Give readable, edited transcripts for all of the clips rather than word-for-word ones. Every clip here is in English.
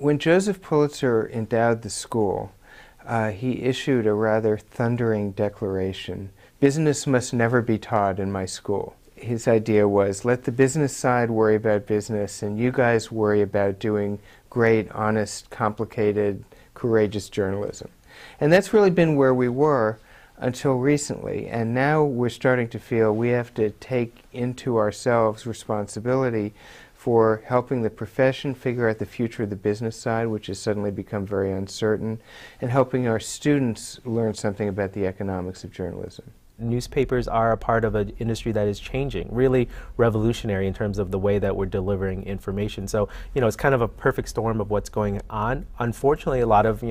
When Joseph Pulitzer endowed the school, he issued a rather thundering declaration: "Business must never be taught in my school." His idea was, let the business side worry about business, and you guys worry about doing great, honest, complicated, courageous journalism. And that's really been where we were until recently. And now we're starting to feel we have to take into ourselves responsibility for helping the profession figure out the future of the business side, which has suddenly become very uncertain, and helping our students learn something about the economics of journalism. Newspapers are a part of an industry that is changing, really revolutionary in terms of the way that we're delivering information. So, it's kind of a perfect storm of what's going on. Unfortunately, a lot of,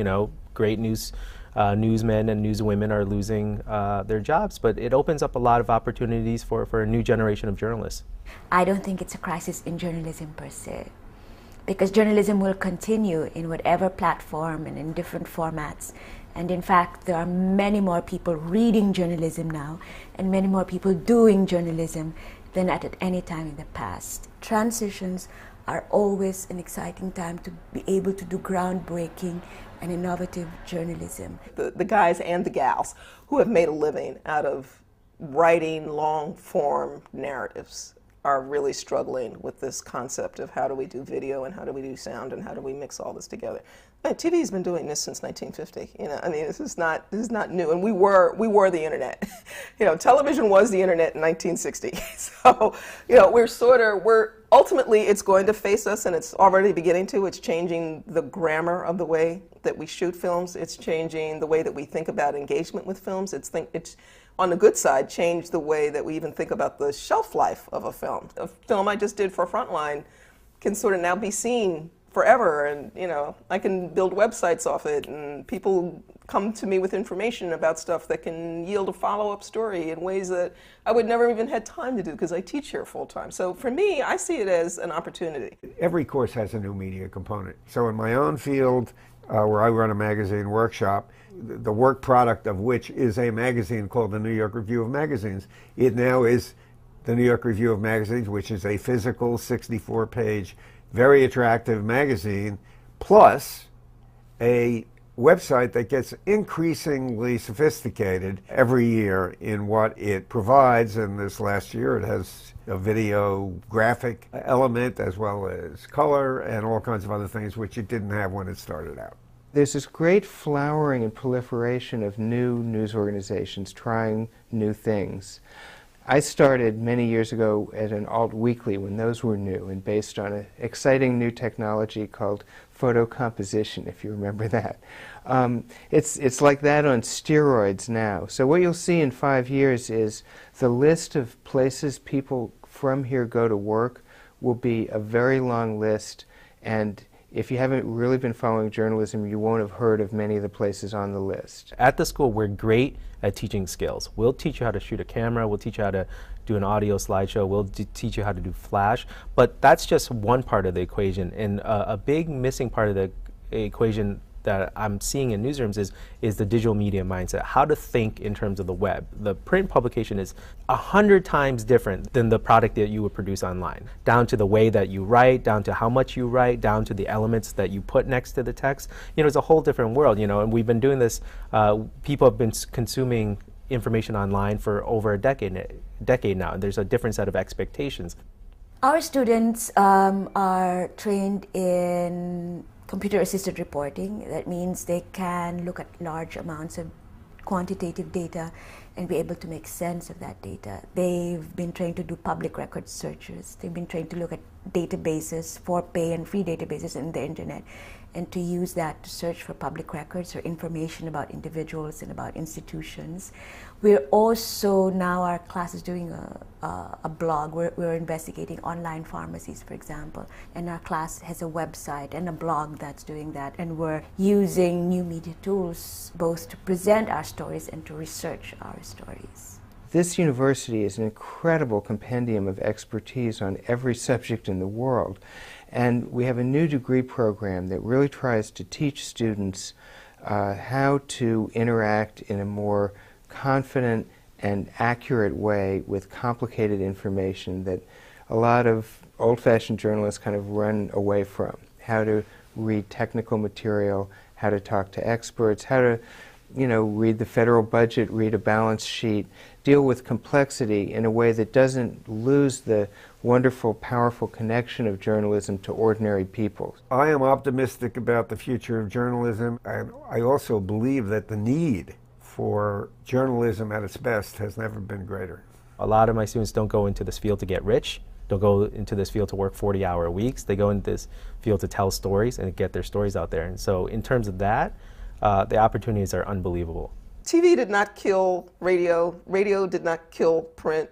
great newsmen and newswomen are losing their jobs, but it opens up a lot of opportunities for a new generation of journalists. I don't think it's a crisis in journalism per se, because journalism will continue in whatever platform and in different formats. And in fact, there are many more people reading journalism now and many more people doing journalism than at any time in the past. Transitions are always an exciting time to be able to do groundbreaking and innovative journalism. The guys and the gals who have made a living out of writing long-form narratives are really struggling with this concept of how do we do video and how do we do sound and how do we mix all this together. Man, TV's been doing this since 1950. This is not new, and we were the internet. Television was the internet in 1960. So, we're ultimately it's going to face us, and it's already beginning to. It's changing the grammar of the way that we shoot films. It's changing the way that we think about engagement with films. It's on the good side, changed the way that we even think about the shelf life of a film. A film I just did for Frontline can sort of now be seen forever, and I can build websites off it, and people come to me with information about stuff that can yield a follow-up story in ways that I would never even had time to do because I teach here full-time. So for me, I see it as an opportunity. Every course has a new media component. So in my own field, where I run a magazine workshop, the work product of which is a magazine called the New York Review of Magazines. It now is the New York Review of Magazines, which is a physical 64-page, very attractive magazine, plus a website that gets increasingly sophisticated every year in what it provides. And this last year it has a video graphic element as well as color and all kinds of other things which it didn't have when it started out. There's this great flowering and proliferation of new news organizations trying new things. I started many years ago at an alt weekly when those were new and based on an exciting new technology called photo composition, if you remember that. It's like that on steroids now. So what you'll see in 5 years is the list of places people from here go to work will be a very long list, and if you haven't really been following journalism, you won't have heard of many of the places on the list. At the school, we're great at teaching skills. We'll teach you how to shoot a camera, we'll teach you how to do an audio slideshow, we'll teach you how to do flash, but that's just one part of the equation. And a big missing part of the equation that I'm seeing in newsrooms is the digital media mindset, how to think in terms of the web. The print publication is 100 times different than the product that you would produce online, down to the way that you write, down to how much you write, down to the elements that you put next to the text. It's a whole different world, and we've been doing this, people have been consuming information online for over a decade now, and there's a different set of expectations. Our students are trained in computer-assisted reporting. That means they can look at large amounts of quantitative data and be able to make sense of that data. They've been trained to do public record searches. They've been trained to look at databases, for pay and free databases in the internet, and to use that to search for public records or information about individuals and about institutions. We're also, now our class is doing a blog. We're investigating online pharmacies, for example, and our class has a website and a blog that's doing that, and we're using new media tools both to present our stories and to research our stories. This university is an incredible compendium of expertise on every subject in the world, and we have a new degree program that really tries to teach students how to interact in a more confident and accurate way with complicated information that a lot of old-fashioned journalists kind of run away from. How to read technical material, how to talk to experts, how to, read the federal budget, read a balance sheet, deal with complexity in a way that doesn't lose the wonderful, powerful connection of journalism to ordinary people. I am optimistic about the future of journalism, and I also believe that the need for journalism at its best has never been greater. A lot of my students don't go into this field to get rich, don't go into this field to work 40-hour weeks. They go into this field to tell stories and get their stories out there. And so in terms of that, the opportunities are unbelievable. TV did not kill radio. Radio did not kill print.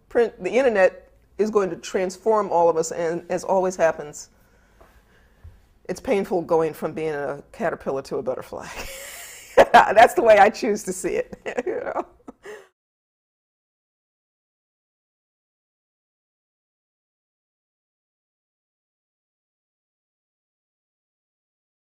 Print, the internet is going to transform all of us, and as always happens, it's painful going from being a caterpillar to a butterfly. That's the way I choose to see it.